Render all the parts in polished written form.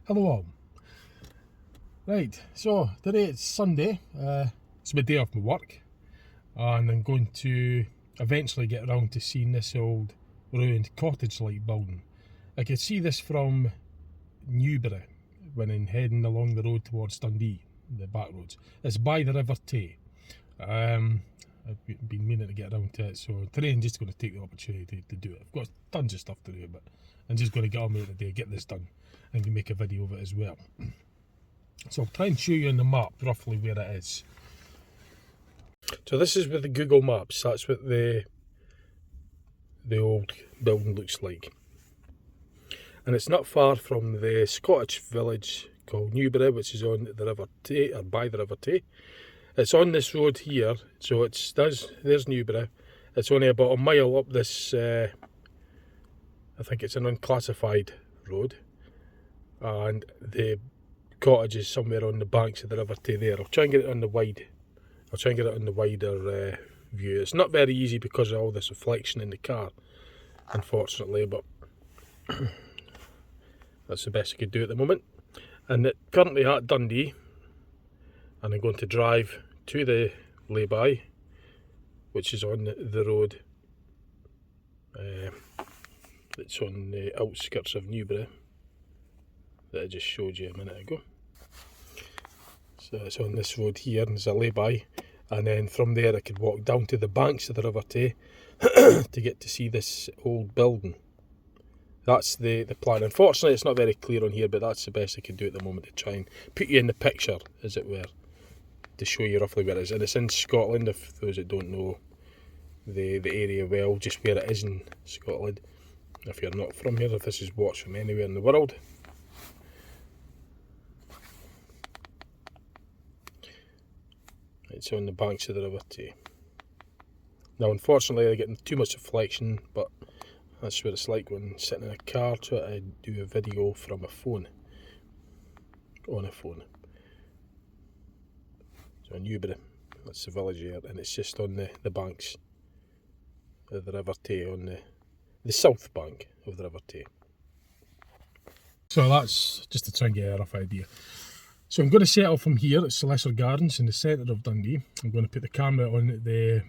Hello all. Right, so today it's Sunday, it's my day off my work, and I'm going to eventually get around to seeing this old ruined cottage-like building. I could see this from Newburgh when I'm heading along the road towards Dundee, the back roads. It's by the River Tay. I've been meaning to get around to it, so today I'm just going to take the opportunity to do it. I've got tons of stuff to do, but I'm just going to get on with it today, get this done, and make a video of it as well. So I'll try and show you on the map roughly where it is. So this is with the Google Maps. That's what the old building looks like. And it's not far from the Scottish village called Newburgh, which is on the River Tay, or by the River Tay. It's on this road here, so there's Newburgh. It's only about a mile up this, I think it's an unclassified road. And the cottage is somewhere on the banks of the River Tay there. I'll try and get it on the wider view. It's not very easy because of all this reflection in the car, unfortunately, but that's the best I could do at the moment. And currently at Dundee, and I'm going to drive to the lay-by, which is on the road that's on the outskirts of Newburgh that I just showed you a minute ago. So it's on this road here, and there's a lay-by, and then from there I could walk down to the banks of the River Tay to get to see this old building. That's the plan. Unfortunately it's not very clear on here, but that's the best I can do at the moment to try and put you in the picture, as it were, to show you roughly where it is. And it's in Scotland, if those that don't know the area well, just where it is in Scotland. If you're not from here, if this is watched from anywhere in the world. It's on the banks of the River Tay. Now unfortunately I get too much reflection, but that's what it's like when sitting in a car trying to do a video from a phone. On a phone. So Newburgh, that's the village here, and it's just on the banks of the River Tay, on the south bank of the River Tay. So that's just to try and get a rough idea. So I'm going to settle from here at Celestial Gardens in the centre of Dundee. I'm going to put the camera on the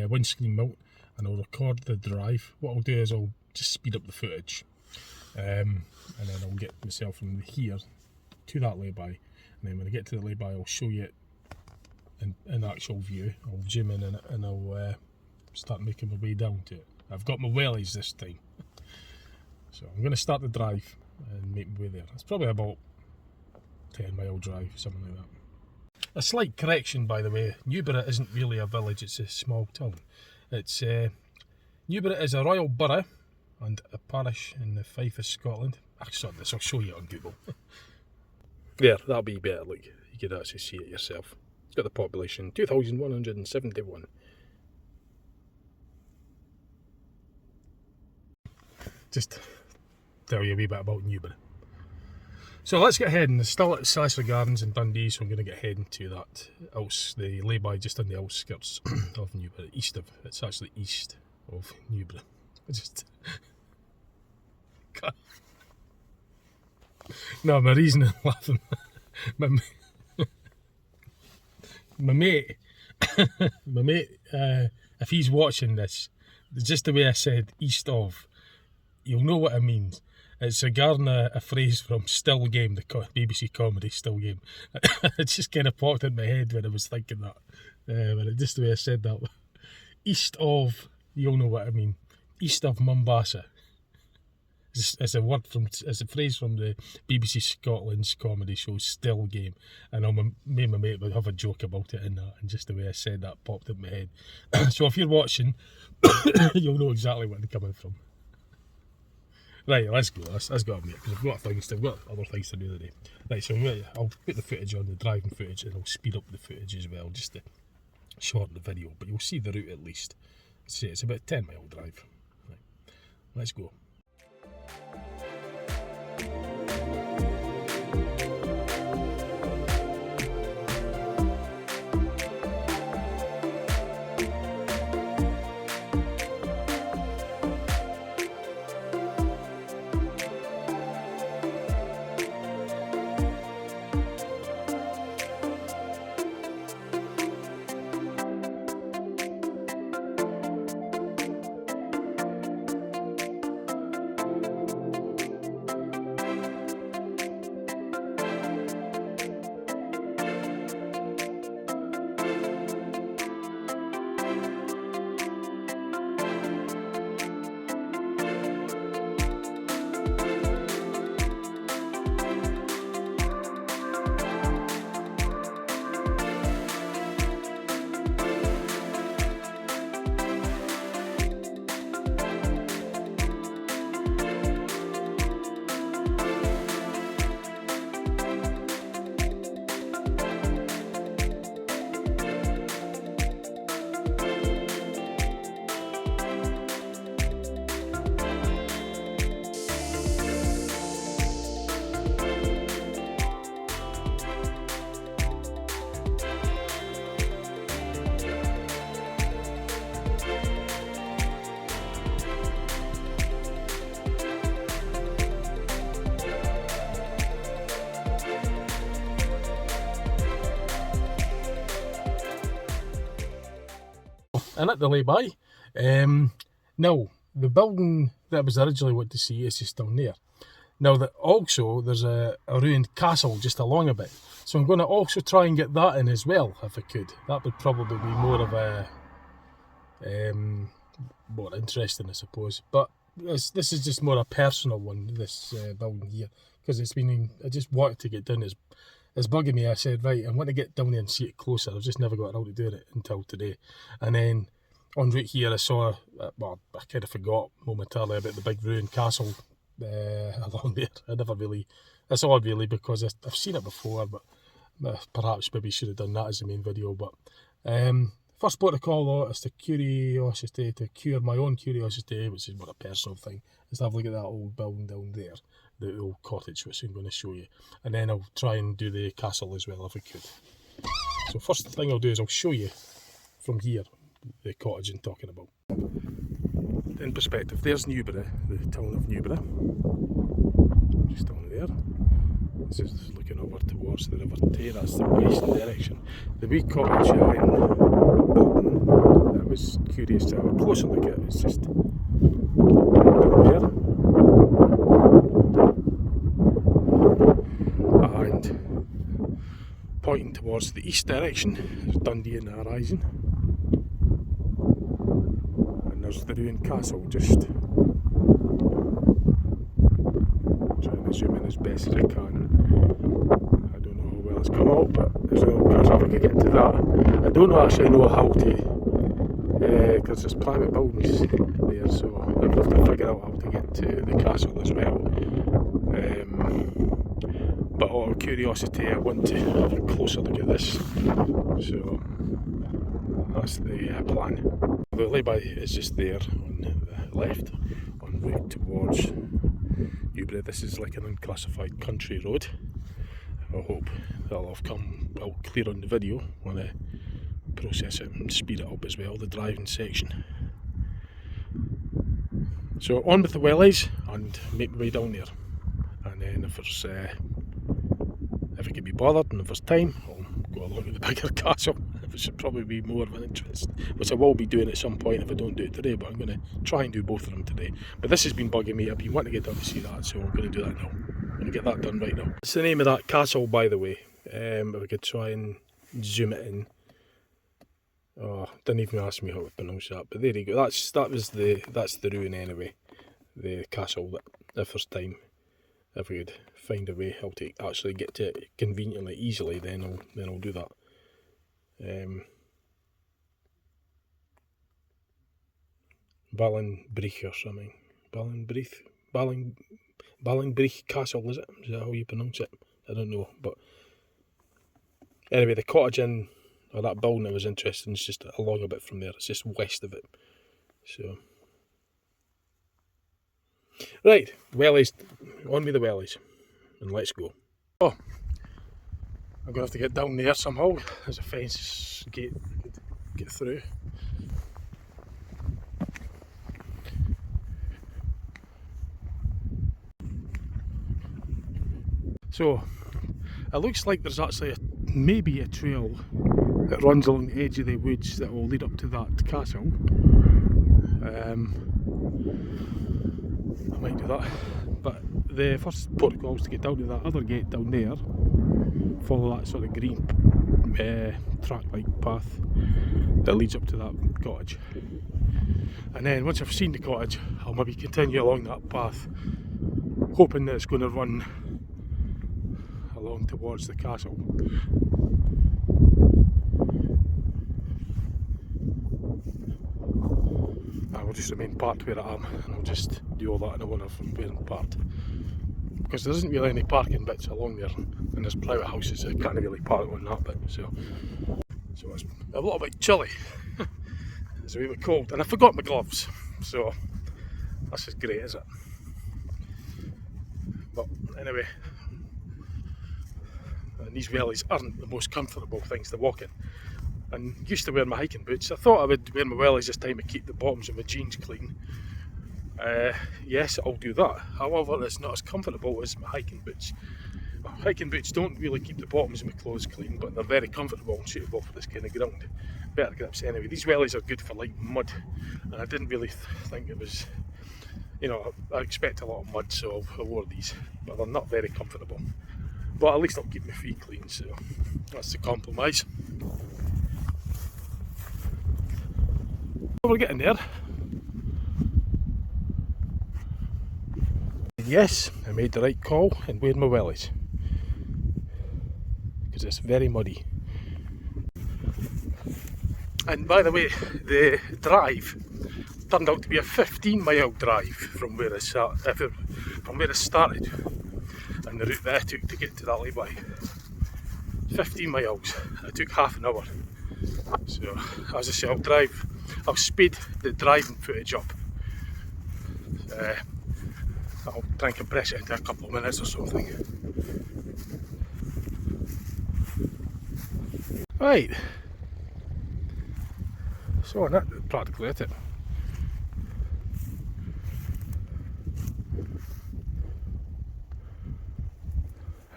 windscreen mount, and I'll record the drive. What I'll do is I'll just speed up the footage, and then I'll get myself from here to that lay-by, and then when I get to the lay-by I'll show you it in actual view. I'll zoom in and I'll start making my way down to it. I've got my wellies this time. So I'm going to start the drive and make my way there. It's probably about 10-mile drive, something like that. A slight correction, by the way, Newburgh isn't really a village, it's a small town. It's Newburgh is a royal borough and a parish in the Fife of Scotland. I saw this, I'll show you on Google. There, that'll be better, look, you could actually see it yourself. It's got the population 2,171. Just tell you a wee bit about Newburgh. So let's get heading. It's still at Celestial Gardens in Dundee, so I'm going to get heading to that, the lay-by just on the outskirts of Newburgh, it's actually east of Newburgh. No, my reason I'm laughing, my mate, if he's watching this, just the way I said east of, you'll know what I mean. It's regarding a phrase from Still Game, the BBC comedy Still Game. It just kind of popped in my head when I was thinking that. But just the way I said that. East of, you'll know what I mean. East of Mombasa. It's a phrase from the BBC Scotland's comedy show Still Game. And me and my mate would have a joke about it in that, and just the way I said that popped in my head. So if you're watching, you'll know exactly where they're coming from. Right, let's go. Let's go on, mate, because I've got other things to do today. Right, so I'll put the footage on, the driving footage, and I'll speed up the footage as well, just to shorten the video. But you'll see the route at least. It's about a 10-mile drive. Right, let's go. and at the lay-by. Now, the building that I was originally wanting to see is just down there. Now, also there's a ruined castle just along a bit, so I'm going to also try and get that in as well if I could. That would probably be more of a more interesting, I suppose. But this is just more a personal one, this building here, because it's been. I just wanted to get down. It's bugging me. I said, right, I want to get down there and see it closer. I've just never got around to doing it until today. And then en route here, I saw, well, I kind of forgot momentarily about the big ruined castle along there. I never really, it's odd really, because I've seen it before, but perhaps maybe should have done that as the main video. But first port of call though is to curiosity, to cure my own curiosity, which is more a personal thing, is to have a look at that old building down there, the old cottage, which I'm going to show you. And then I'll try and do the castle as well if I could. So first thing I'll do is I'll show you from here the cottage I'm talking about. In perspective, there's Newburgh, the town of Newburgh, just down there. This is looking over towards the River Tay, that's the west direction. The wee cottage I was curious to have a closer look at, it's just down there. And pointing towards the east direction, there's Dundee in the horizon. There's the ruined castle, just trying to zoom in as best as I can. I don't know how well it's come out, but there's a little castle. If I could get to that, I don't actually know how to, because there's private buildings there, so I'm going to have to figure out how to get to the castle as well. But out of curiosity, I want to have a closer look at this, so that's the plan. The lay-by is just there on the left, en route towards Newburgh. This is like an unclassified country road. I hope that'll have come out clear on the video when I process it and speed it up as well, the driving section. So on with the wellies and make my way down there. And then if I can be bothered and if there's time, I'll go along to the bigger castle, which should probably be more of an interest, which I will be doing at some point if I don't do it today, but I'm going to try and do both of them today. But this has been bugging me, I've been wanting to get down to see that, so I'm going to do that now. I'm going to get that done right now. It's the name of that castle, by the way. If I could try and zoom it in. Oh, didn't even ask me how to pronounce that, but there you go. That's the ruin anyway. The castle, that the first time. If we could find a way how to actually get to it conveniently, easily, then I'll do that. Ballinbreich or something. Ballinbreich Castle, is it? Is that how you pronounce it? I don't know, but anyway, the cottage or that building I was interested in is just along a bit from there. It's just west of it. So, right, wellies, on with the wellies, and let's go. Oh, I'm going to have to get down there somehow. There's a fence gate I could get through. So, it looks like there's actually maybe a trail that runs along the edge of the woods that will lead up to that castle. I might do that, but the first protocol is to get down to that other gate down there, follow that sort of green track-like path that leads up to that cottage, and then once I've seen the cottage I'll maybe continue along that path, hoping that it's going to run along towards the castle. I will just remain parked where I am, and I'll just do all that in a wonder from where I'm parked, because there isn't really any parking bits along there, and there's private houses, so I can't really park on that bit, so it's a little bit chilly. It's a wee bit cold, and I forgot my gloves, so that's just great, is it? But anyway, these wellies aren't the most comfortable things to walk in. And used to wear my hiking boots. I thought I would wear my wellies this time to keep the bottoms of my jeans clean. Yes, I'll do that. However, it's not as comfortable as my hiking boots. Hiking boots don't really keep the bottoms of my clothes clean, but they're very comfortable and suitable for this kind of ground. better grips anyway. These wellies are good for like mud, and I didn't really think it was, you know, I expect a lot of mud, so I'll wear these, but they're not very comfortable. But at least I'll keep my feet clean, so that's the compromise. We're getting there. Yes, I made the right call and wearing my wellies, because it's very muddy. And by the way, the drive turned out to be a 15-mile drive from where I started, and the route that I took to get to that lay-by. 15 miles. It took half an hour. So, as I say, I'll speed the driving footage up. I'll try and compress it into a couple of minutes or something. Right. So that's practically it.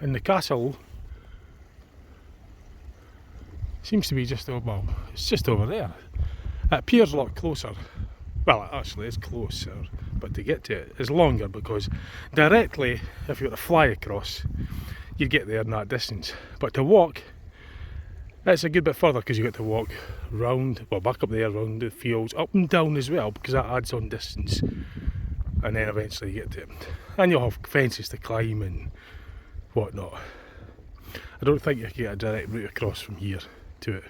And the castle seems to be just over, well, it's just over there. It appears a lot closer. Well, it actually is closer, but to get to it is longer, because directly, if you were to fly across, you'd get there in that distance. But to walk, it's a good bit further, because you get to walk round, well, back up there, round the fields, up and down as well, because that adds on distance. And then eventually you get to it. And you'll have fences to climb and whatnot. I don't think you can get a direct route across from here to it.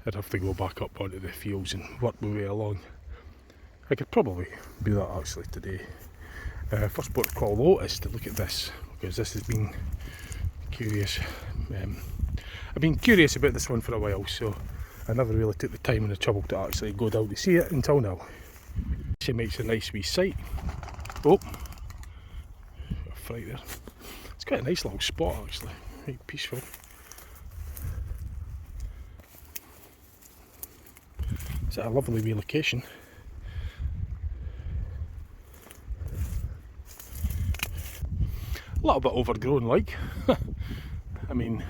I'd have to go back up onto the fields and work my way along. I could probably do that actually today. First port of call though is to look at this, because this has been curious. I've been curious about this one for a while, so I never really took the time and the trouble to actually go down to see it until now. It makes a nice wee sight. Oh, right there. It's quite a nice little spot actually, quite peaceful. It's a lovely wee location. A little bit overgrown like. I mean,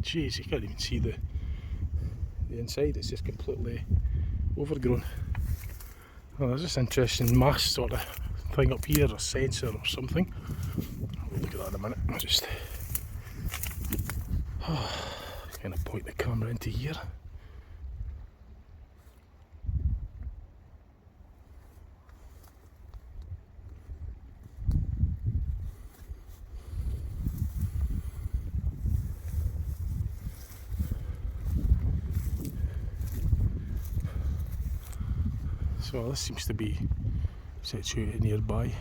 jeez, you can't even see the inside, it's just completely overgrown. Well, there's this interesting mast sort of thing up here, a sensor or something. We'll look at that in a minute. I'll just kind of point the camera into here. So this seems to be situated nearby.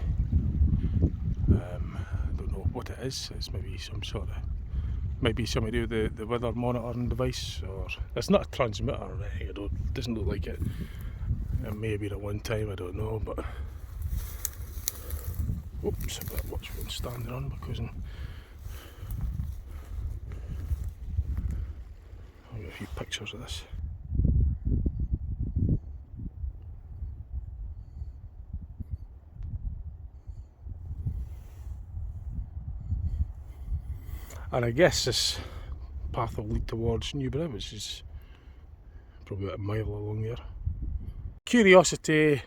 I don't know what it is. It's maybe some sort of, maybe something to do with the weather monitoring device, or it's not a transmitter or anything. It doesn't look like it. It may have been at one time, I don't know, but oops, I better watch what I'm standing on, because I'll get a few pictures of this. And I guess this path will lead towards Newburgh, which is probably about a mile along there. Curiosity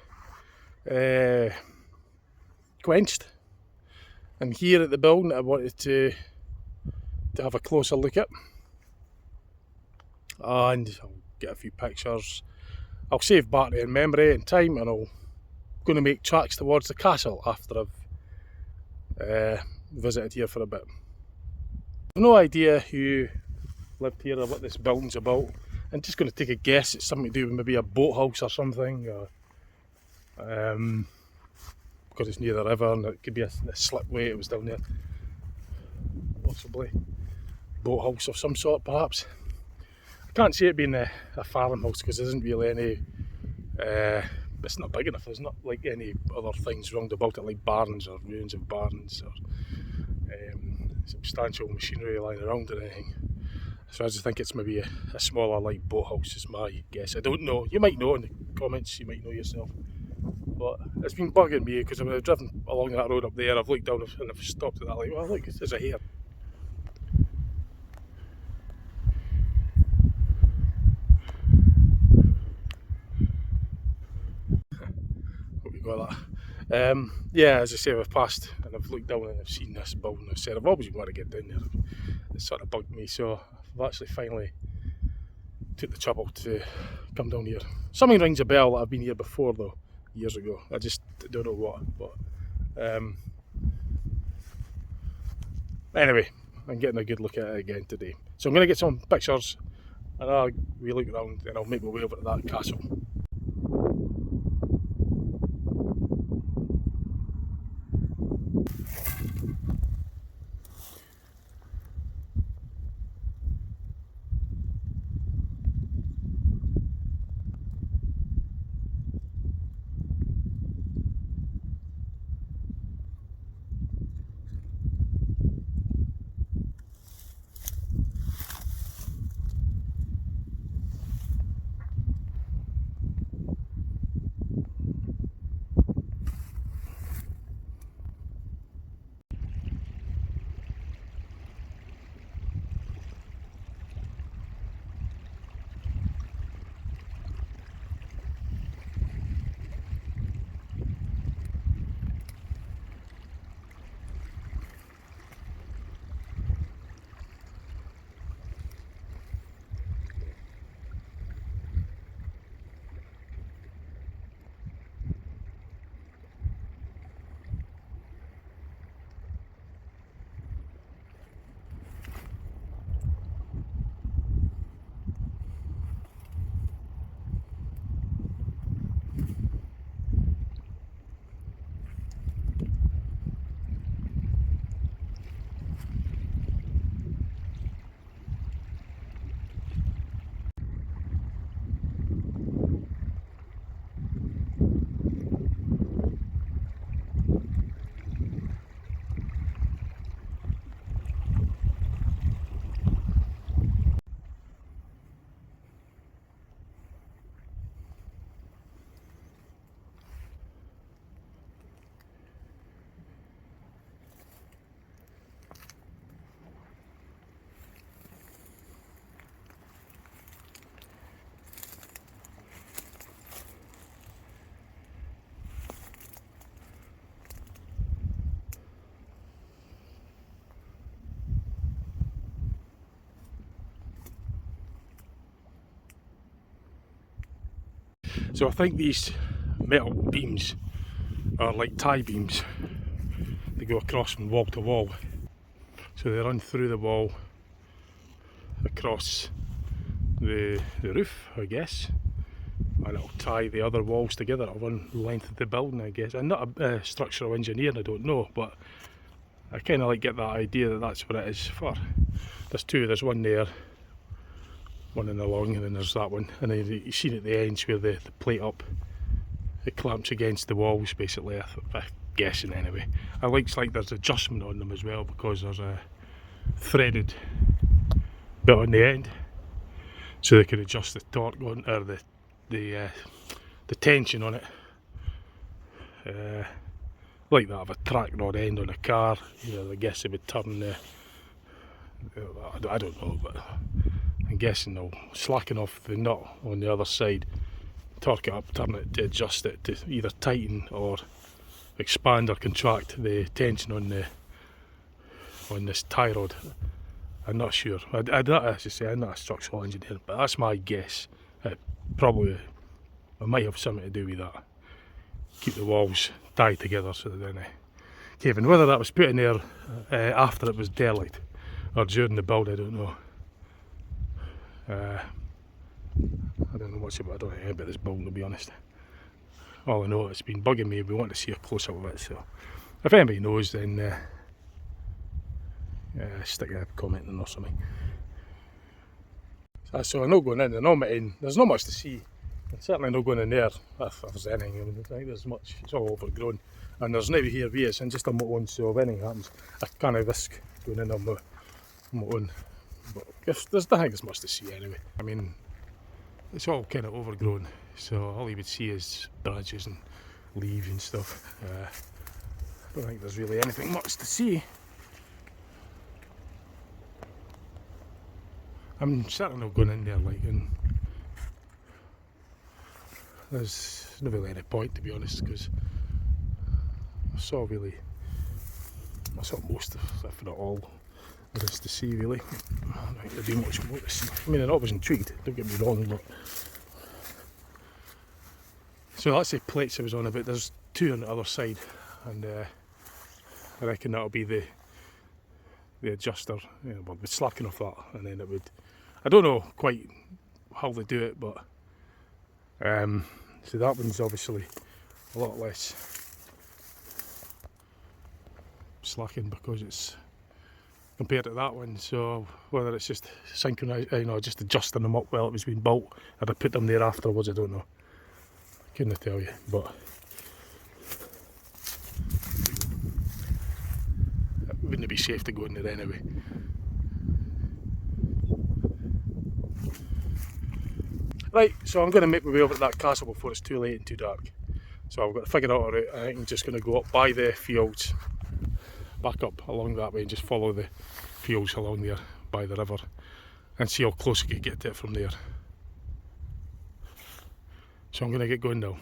quenched, and here at the building I wanted to have a closer look at, and I'll get a few pictures. I'll save battery and memory and time, and I'm going to make tracks towards the castle after I've visited here for a bit. I've no idea who lived here or what this building's about. I'm just going to take a guess. It's something to do with maybe a boathouse or something, or because it's near the river, and it could be a slipway. It was down there, possibly boathouse of some sort, perhaps. I can't see it being a farmhouse, because there isn't really any. It's not big enough. There's not like any other things round about it, like barns or ruins of barns or substantial machinery lying around or anything. So I just think it's maybe a smaller like boathouse is my guess. I don't know. You might know in the comments, you might know yourself. But it's been bugging me, because when I've driven along that road up there, I've looked down and I've stopped at that, like, well look, there's a hare. got that. Yeah, as I say, I've passed and I've looked down and I've seen this building. I've said I've always wanted to get down there. It sort of bugged me, so I've actually finally took the trouble to come down here. Something rings a bell that I've been here before though, years ago. I just don't know what, but anyway, I'm getting a good look at it again today. So I'm going to get some pictures and I'll look around and I'll make my way over to that castle. So I think these metal beams are like tie beams. They go across from wall to wall. So they run through the wall, across the roof, I guess, and it'll tie the other walls together. It'll run the length of the building, I guess. I'm not a structural engineer and I don't know, but I kind of like get that idea that that's what it is for. There's two, there's one there, one in the long, and then there's that one, and then you see at the ends where the plate up, it clamps against the walls basically, I'm guessing anyway. I like there's adjustment on them as well because there's a threaded bit on the end, so they can adjust the torque on, or the tension on it. Like that of a track rod end on a car, you know, I guess they would turn I don't know, but I'm guessing they'll slacken off the nut on the other side, torque it up, turn it to adjust it to either tighten or expand or contract the tension on this tie rod. I'm not sure. I as I say, I'm not a structural engineer, but that's my guess. It might have something to do with that. Keep the walls tied together so they don't cave in. Whether that was put in there after it was derelict or during the build, I don't know. I don't know much about I don't know anything about this building, to be honest. All I know, it's been bugging me. We want to see a close up of it, so if anybody knows, then stick a comment in or something. So I'm not going in, there's not much to see. I'm certainly not going in there if there's anything. I don't think there's much, it's all overgrown. And there's nobody here with us, and just on my own, so if anything happens, I can't risk going in on my own. But there's nothing there's much to see anyway. I mean, it's all kind of overgrown, so all you would see is branches and leaves and stuff. I don't think there's really anything much to see. I'm certainly not going in there, and there's not really any point, to be honest, because saw really, I saw most of, if not all, there is to see really. I don't think there'd be much more to see. I mean, I'm always intrigued, don't get me wrong, but... So that's the plates I was on about. There's two on the other side, and I reckon that'll be the adjuster. You know, we'll be slacking off that, and then it would... I don't know quite how they do it, but... so that one's obviously a lot less slacking because it's compared to that one. So whether it's just synchronised, you know, just adjusting them up while it was being built, I'd have put them there afterwards, I don't know. Couldn't tell you, but it wouldn't be safe to go in there anyway. Right, so I'm going to make my way over to that castle before it's too late and too dark. So I've got to figure out a route. I think I'm just going to go up by the fields, back up along that way and just follow the fields along there by the river and see how close I can get to it from there. So I'm going to get going now.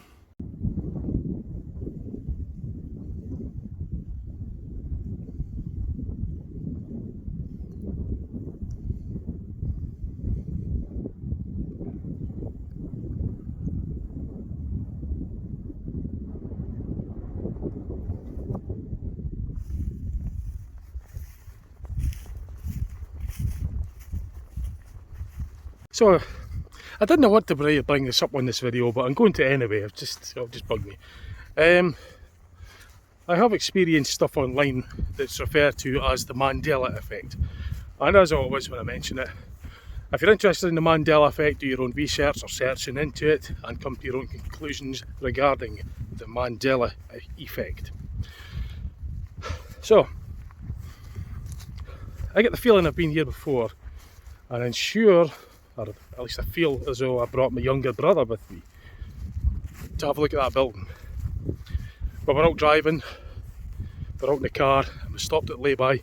So, I didn't want to bring this up on this video, but I'm going to anyway. It'll just bug me. I have experienced stuff online that's referred to as the Mandela effect. And as always when I mention it, if you're interested in the Mandela effect, do your own research or searching into it and come to your own conclusions regarding the Mandela effect. So, I get the feeling I've been here before, and I'm sure, or at least I feel as though I brought my younger brother with me to have a look at that building. But we're out driving, we're out in the car, and we stopped at lay-by.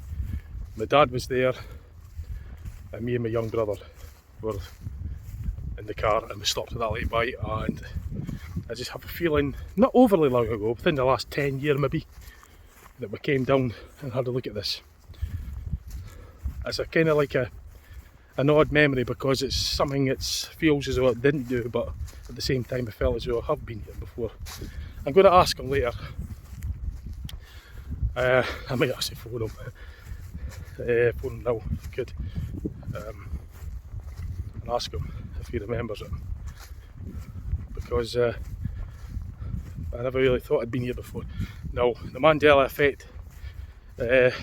My dad was there, and me and my young brother were in the car, and we stopped at that lay-by, and I just have a feeling, not overly long ago, within the last 10 years maybe, that we came down and had a look at this. It's a kind of like an odd memory because it's something that feels as though it didn't do, but at the same time I felt as though I have been here before. I'm going to ask him later. I might actually phone him. Phone him now if I could. And ask him if he remembers it. Because I never really thought I'd been here before. Now, the Mandela effect, there's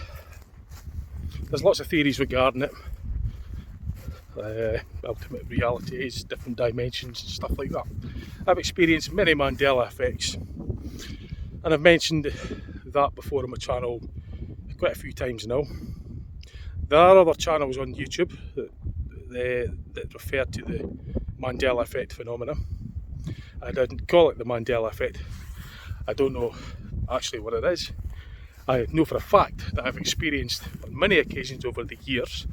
lots of theories regarding it. Ultimate realities, different dimensions and stuff like that. I've experienced many Mandela effects, and I've mentioned that before on my channel quite a few times now. There are other channels on YouTube that refer to the Mandela effect phenomenon. I didn't call it the Mandela effect. I don't know actually what it is. I know for a fact that I've experienced on many occasions over the years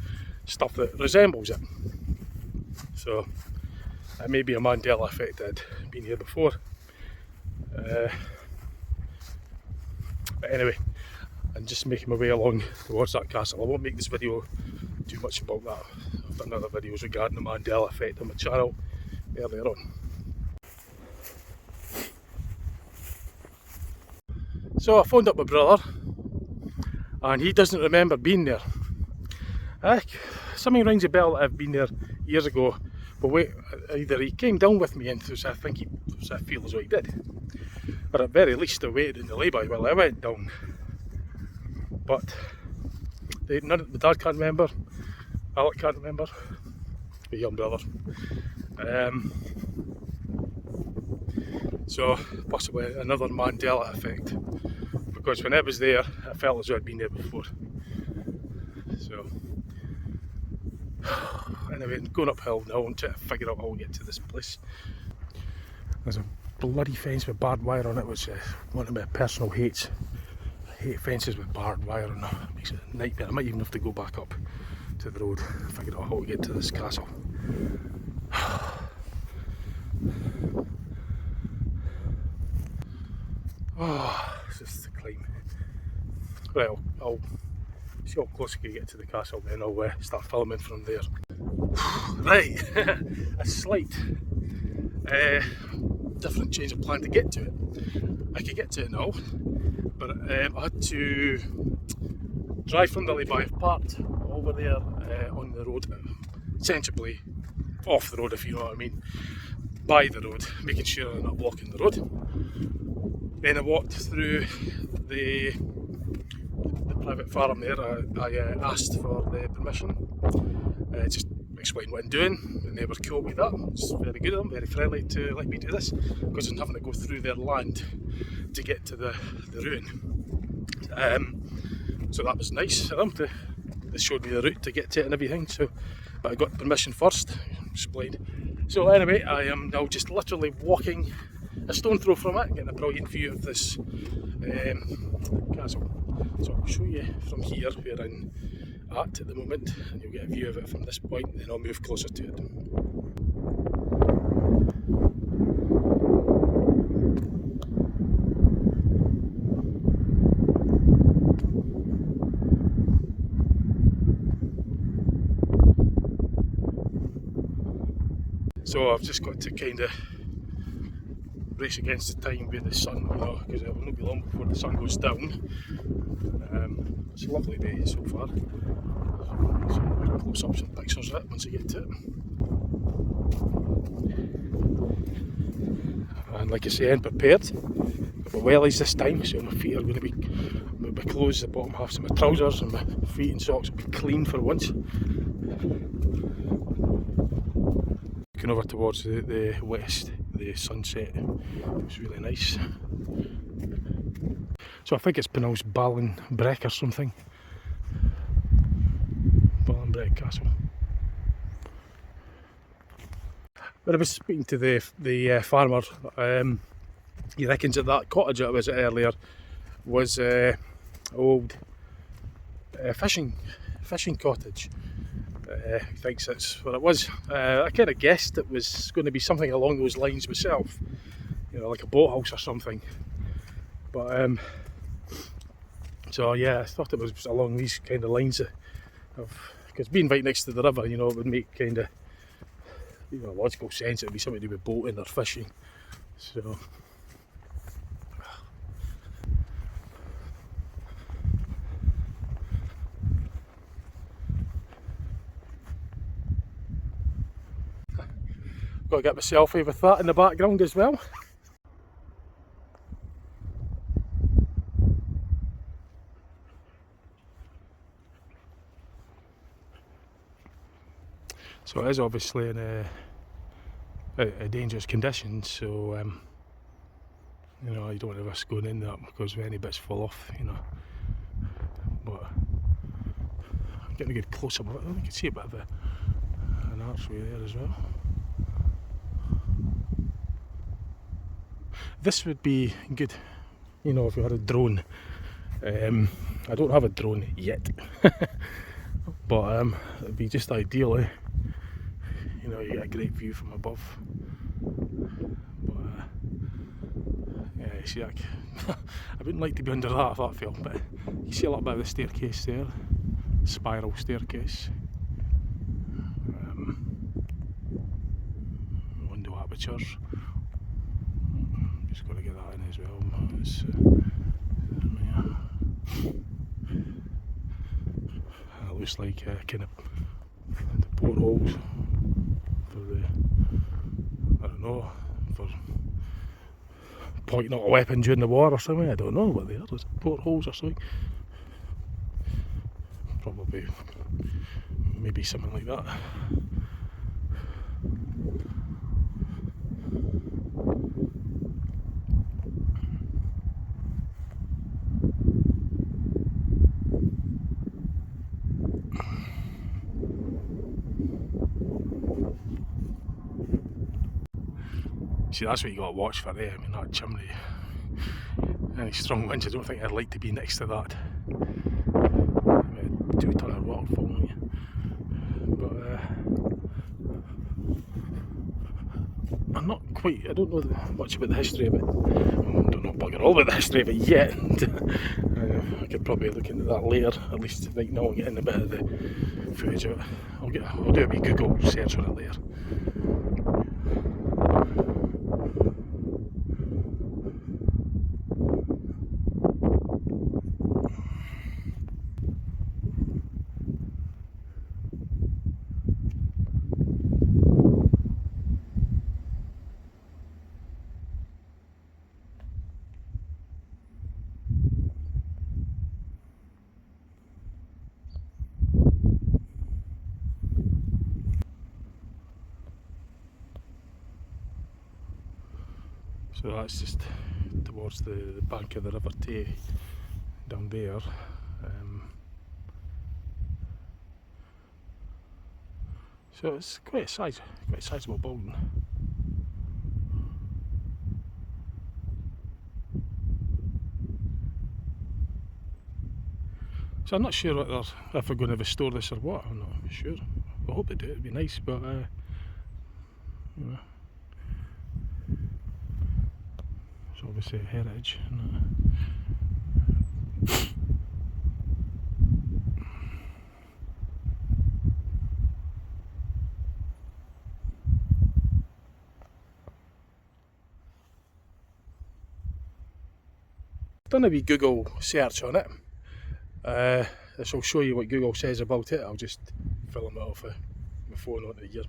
stuff that resembles it. So it may be a Mandela effect. I'd been here before. But anyway, I'm just making my way along towards that castle. I won't make this video too much about that. I've done other videos regarding the Mandela effect on my channel earlier on. So I phoned up my brother, and he doesn't remember being there. Something rings a bell that I've been there years ago, but wait, either he came down with me, and I feel as though he did, or at very least I waited in the lay-by while I went down. But my dad can't remember, Alec can't remember, my young brother. So possibly another Mandela effect, because when I was there I felt as though I'd been there before. So anyway, I'm going uphill now and trying to figure out how to get to this place. There's a bloody fence with barbed wire on it, which is one of my personal hates. I hate fences with barbed wire on them. It makes it a nightmare. I might even have to go back up to the road and figure out how to get to this castle. Oh, closest to climb. Right, I'll see how close I can get to the castle, then I'll start filming from there. Right, a slight different change of plan to get to it. I could get to it now, but I had to drive from the Ballinbreich part over there on the road, sensibly off the road, if you know what I mean, by the road, making sure I'm not blocking the road. Then I walked through the private farm there. I asked for the permission, just explained what I'm doing, and they were cool with that. It's very good of them, very friendly to let me do this, because I'm having to go through their land to get to the ruin. So that was nice of them. They showed me the route to get to it and everything, so, but I got permission first, explained. So anyway, I am now just literally walking a stone throw from it, getting a brilliant view of this castle. So I'll show you from here where I'm at the moment, and you'll get a view of it from this point, and then I'll move closer to it. So I've just got to kind of race against the time with the sun, you know, because it will not be long before the sun goes down. It's a lovely day so far. Some close-ups and pictures of it once I get to it. And like I say, I'm prepared. Got my wellies this time, so my feet are going to be, my clothes, the bottom halves of my trousers and my feet and socks will be clean for once. Looking over towards the west, the sunset, it's really nice. So I think it's pronounced Ballinbreich or something. Ballinbreich Castle. When I was speaking to the farmer, he reckons that cottage that I was at earlier was old fishing cottage. He thinks that's what it was. I kind of guessed it was going to be something along those lines myself, you know, like a boathouse or something. But so yeah, I thought it was along these kind of lines of, because being right next to the river, you know, it would make kind of, you know, logical sense. It would be something to do with boating or fishing. So got to get my selfie with that in the background as well. So it is obviously in a dangerous condition, so you know, you don't want to risk going in that because any bits fall off, you know. But I'm getting a good close up of it. I can see a bit of an archway there as well. This would be good, you know, if you had a drone. I don't have a drone yet, but it'd be just ideal, eh? You know, you get a great view from above. But yeah, you see, I wouldn't like to be under that if that fell, but you see a little bit of the staircase there, spiral staircase. Window apertures. Just got to get that in as well. It's, it looks like kind of the portholes for the, I don't know, for pointing out a weapon during the war or something. I don't know what they are. Is it portholes or something? Probably, maybe something like that. See, that's what you got to watch for there. I mean, that chimney, any strong winds, I don't think I'd like to be next to that. 2 ton of rock falling. But I I'm not quite, I don't know much about the history of it. I don't know bugger all about the history of it yet. I could probably look into that later, at least right now I'm getting a bit of the footage of it. I'll do a wee Google search on it later. So that's just towards the bank of the River Tay down there. So it's quite a sizable building. So I'm not sure if we're going to restore this or what. I'm not sure. I hope they do. It'd be nice, but you know. It's obviously a heritage. Done a wee Google search on it. This will show you what Google says about it. I'll just film it off my phone onto here.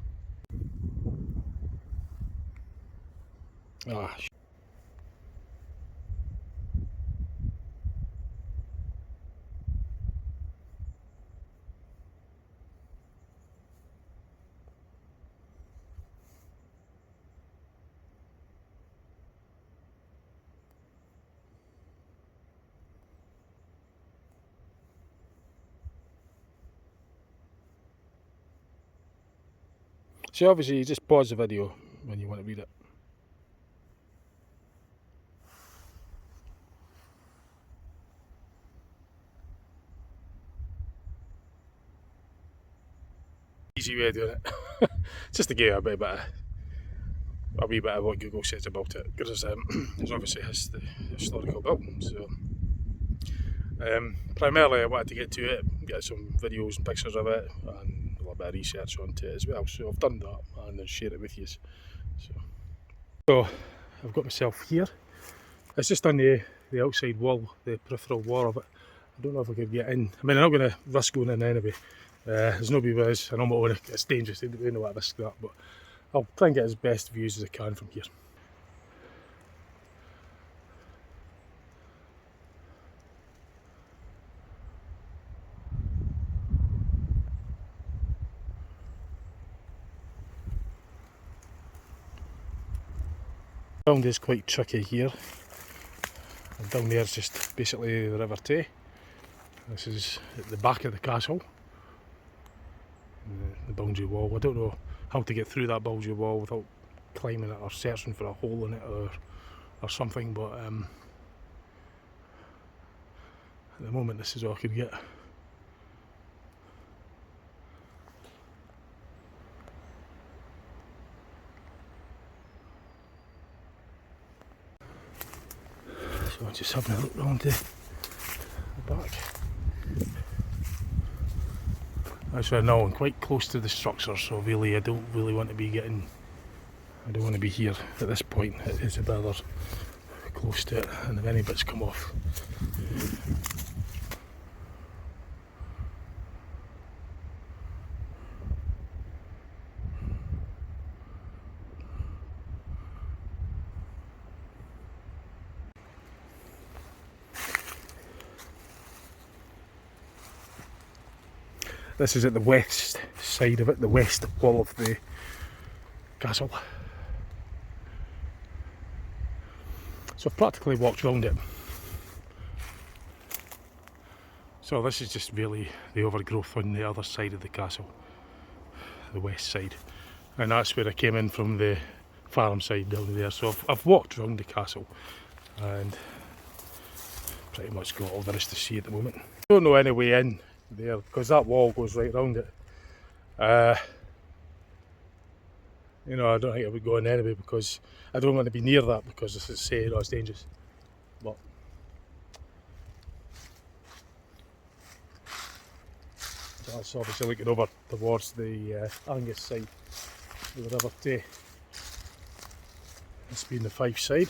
So obviously you just pause the video when you want to read it. Easy way of doing it. Just to give you a wee bit of what Google says about it, because there's obviously the historical building. So primarily I wanted to get to it, get some videos and pictures of it, and a little bit of research onto it as well. So I've done that and then share it with you. So I've got myself here. It's just on the outside wall, the peripheral wall of it. I don't know if I could get in. I mean, I'm not going to risk going in anyway. There's nobody with us. I know it's dangerous, I don't know what I risk that, but I'll try and get as best views as I can from here. The ground is quite tricky here. And down there is just basically the River Tay. This is at the back of the castle. The boundary wall. I don't know how to get through that boundary wall without climbing it or searching for a hole in it or something, but at the moment this is all I could get. So I'm just having a look round the back. Actually, no, I'm quite close to the structure, so really I don't really want to be I don't want to be here at this point. It is a bit close to it, and if any bits come off. This is at the west side of it, the west wall of the castle. So I've practically walked around it. So this is just really the overgrowth on the other side of the castle, the west side. And that's where I came in from, the farm side down there. So I've walked around the castle and pretty much got all there is to see at the moment. I don't know any way in there because that wall goes right round it. You know, I don't think I would go in anyway because I don't want to be near that because as I say, you know, it's dangerous. But that's obviously looking over towards the Angus side of the River Tay. This being the Fife side.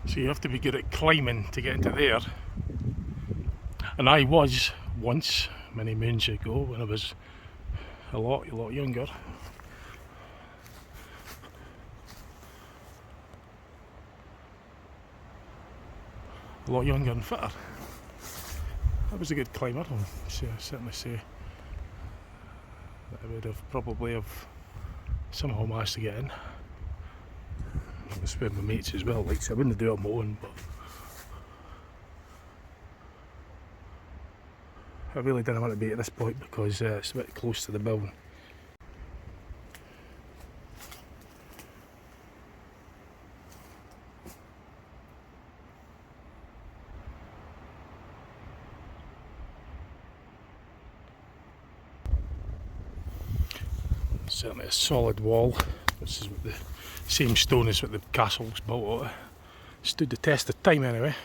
So you have to be good at climbing to get into there. And I was once, many moons ago, when I was a lot younger. A lot younger and fitter. I was a good climber, I'll certainly say that I would have probably have somehow managed to get in. I was with my mates as well, like, so I wouldn't do it on my own, but I really didn't want to be at this point because it's a bit close to the building. Certainly a solid wall. This is what the same stone as what the castle was built out of. Stood the test of time anyway.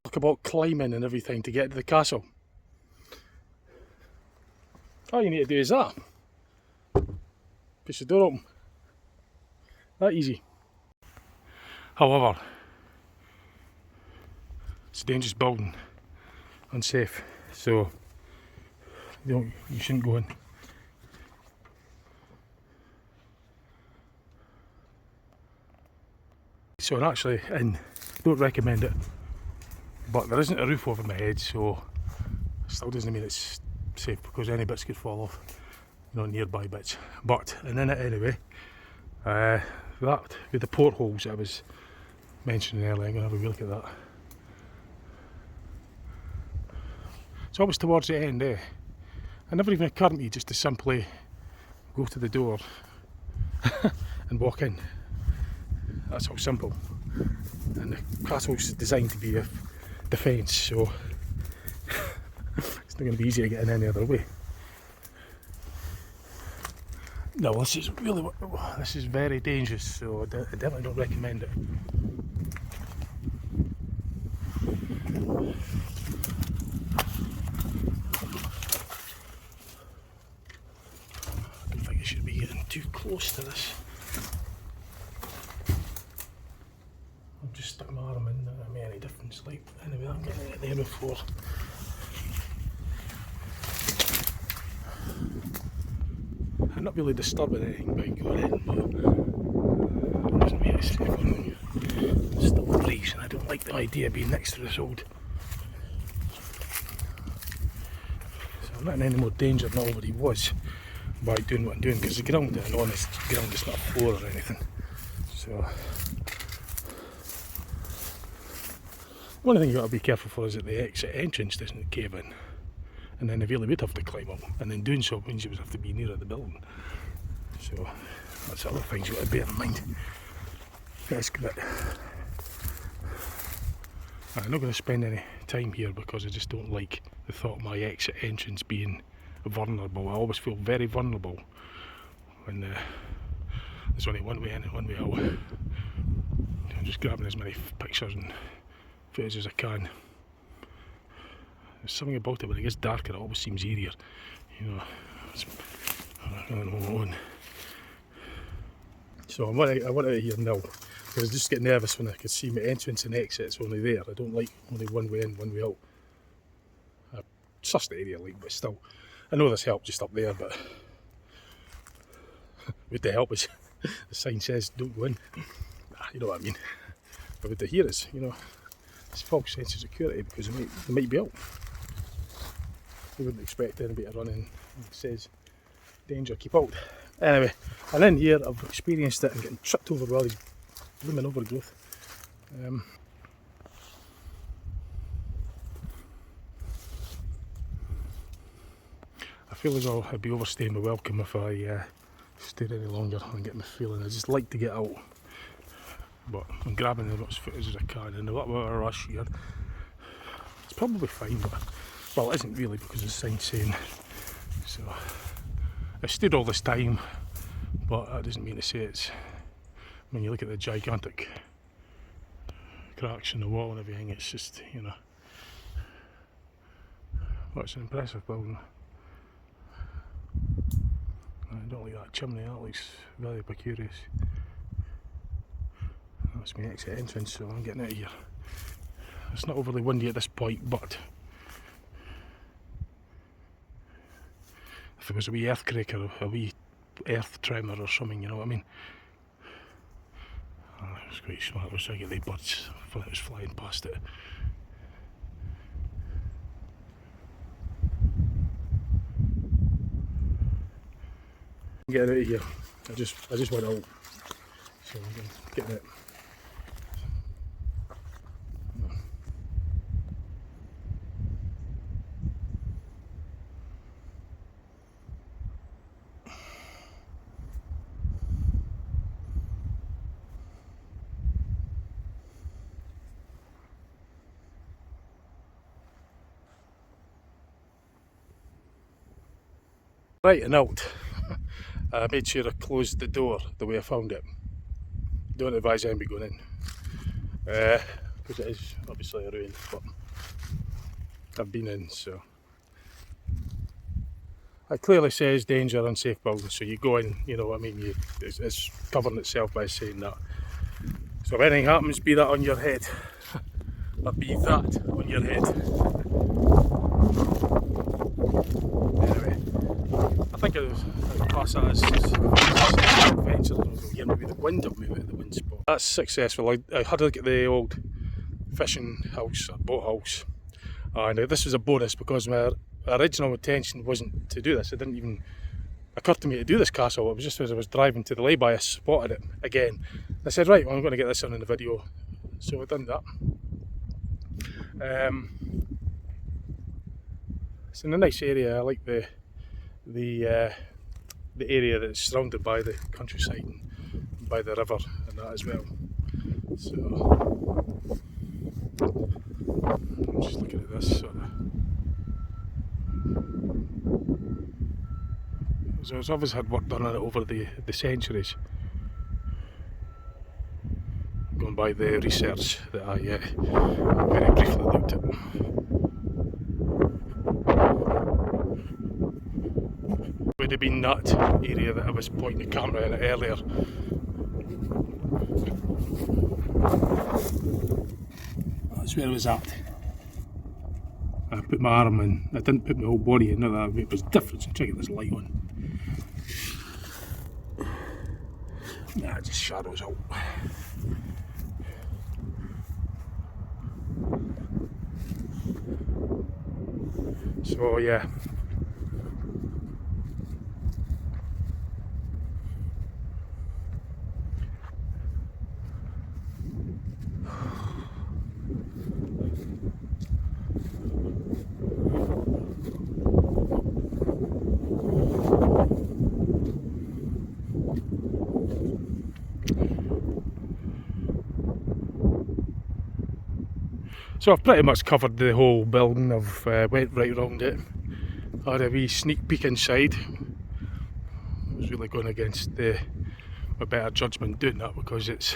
Talk about climbing and everything to get to the castle. All you need to do is that. Push the door open. That easy. However, it's a dangerous building, unsafe, so you shouldn't go in. So I'm actually in, don't recommend it, but there isn't a roof over my head, so it still doesn't mean it's safe because any bits could fall off, you know, nearby bits. But and in it anyway, that with the portholes I was mentioning earlier, I'm going to have a look at that. It's always towards the end, eh? It never even occurred to me just to simply go to the door and walk in. That's how simple. And the castle's designed to be a defence, so it's not going to be easy to get in any other way. No, this is really, this is very dangerous, so I definitely don't recommend it. I don't think I should be getting too close to this. I've just stuck my arm in, not made any difference. Like, anyway, I'm getting it there before. I'm not really disturbing anything by going in, but it doesn't make it safe on me. It's still a breeze, and I don't like the idea of being next to this road. So I'm not in any more danger than I already was by doing what I'm doing, because the ground is an honest ground, it's not a floor or anything. So one thing you've got to be careful for is that the exit entrance doesn't cave in. And then if you really would have to climb up, and then doing so means you would have to be nearer the building. So that's other things you've got to bear in mind. That's good. I'm not going to spend any time here because I just don't like the thought of my exit entrance being vulnerable. I always feel very vulnerable when there's only one way in and one way out. I'm just grabbing as many pictures and footage as I can. There's something about it when it gets darker, it always seems eerier, you know, That's on. So I want out of here now. I was just getting nervous when I could see my entrance and exits only there. I don't like only one way in, one way out. I sussed the area like, but still. I know there's help just up there, but would the help is the sign says don't go in. Nah, you know what I mean. But with the here is, you know, it's false sense of security because they might be out. You wouldn't expect anybody to run in and it says danger, keep out. Anyway, and in here I've experienced it and getting tripped over by all these blooming overgrowth. I feel as though I'd be overstaying my welcome if I stayed any longer and get my feeling. I just like to get out, but I'm grabbing as much footage as I can in a little bit of a rush here. It's probably fine, but well, it isn't really because the sign's saying so. I stayed all this time, but that doesn't mean to say it's. When you look at the gigantic cracks in the wall and everything, it's just, you know, well, it's an impressive building. I don't like that chimney, that looks very precarious. That's my exit entrance, so I'm getting out of here. It's not overly windy at this point, but if there was a wee earthquake or a wee earth tremor or something, you know what I mean? It was quite smart, I was trying to get the birds when it was flying past it. Getting out of here. I just went out, so I'm getting it. Right, and out. I made sure I closed the door the way I found it. Don't advise anybody going in, because it is obviously a ruin, but I've been in, so. It clearly says danger, unsafe building, so you go in, you know what I mean, it's covering itself by saying that. So if anything happens, be that on your head, or be that on your head. Anyway, I think it was class as adventure. Here maybe the wind will move out of the wind spot. That's successful. I had a look at the old fishing house or boat house, and this was a bonus because my original intention wasn't to do this. It didn't even occur to me to do this castle. It was just as I was driving to the lay-by I spotted it again. I said, right, well, I'm going to get this in the video, so I've done that. It's in a nice area. I like the area that's surrounded by the countryside and by the river and that as well. So I'm just looking at this sort of. So it's obviously had work done on it over the centuries. Going by the research that I very briefly looked at. Would have been that area that I was pointing the camera in earlier. That's where I was at. I put my arm in. I didn't put my whole body in. That it was different. I'm trying to get this light on. Nah, just shadows out. So yeah. So I've pretty much covered the whole building. I've went right around it. I had a wee sneak peek inside. I was really going against my better judgment doing that because it's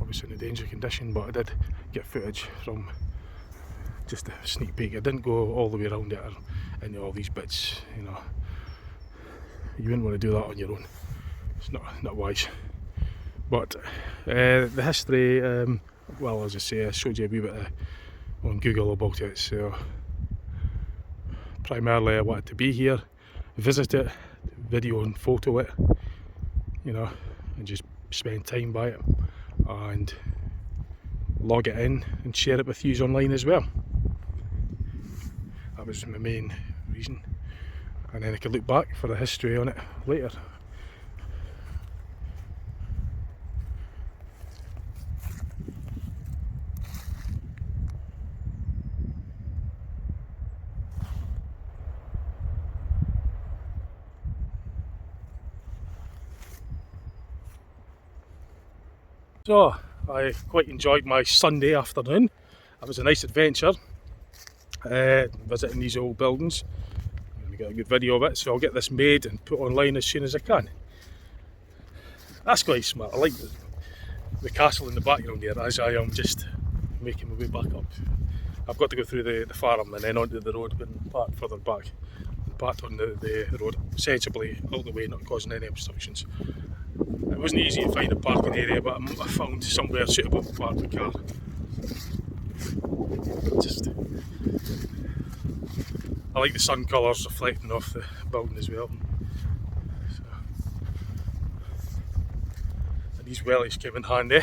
obviously in a danger condition, but I did get footage from just a sneak peek. I didn't go all the way around it or into all these bits, you know. You wouldn't want to do that on your own. It's not wise. But the history, well, as I say, I showed you a wee bit on Google about it. So primarily I wanted to be here, visit it, video and photo it, you know, and just spend time by it and log it in and share it with you online as well. That was my main reason, and then I could look back for the history on it later. So I quite enjoyed my Sunday afternoon. It was a nice adventure, visiting these old buildings. I'm going to get a good video of it, so I'll get this made and put online as soon as I can. That's quite smart. I like the castle in the background there as I am just making my way back up. I've got to go through the farm and then onto the road and park further back. Parked on the road, sensibly out the way, not causing any obstructions. It wasn't easy to find a parking area, but I found somewhere suitable to park the car. I like the sun colours reflecting off the building as well. So, and these wellies came in handy.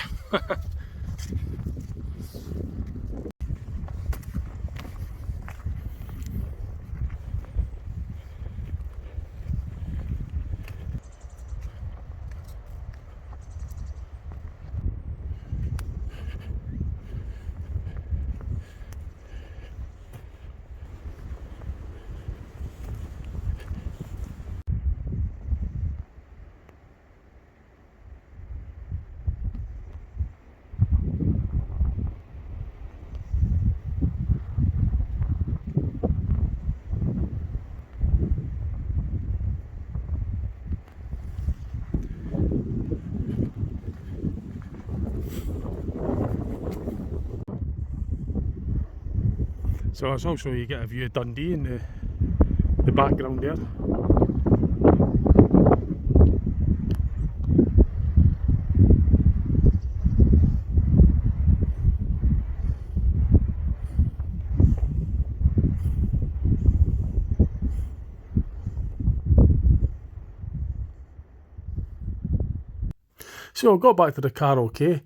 So it's also, you get a view of Dundee in the background there. So I got back to the car okay.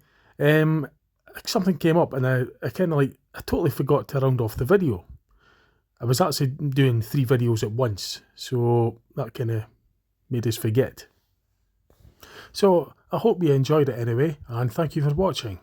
Something came up and I kind of I totally forgot to round off the video. I was actually doing 3 videos at once, so that kind of made us forget. So I hope you enjoyed it anyway, and thank you for watching.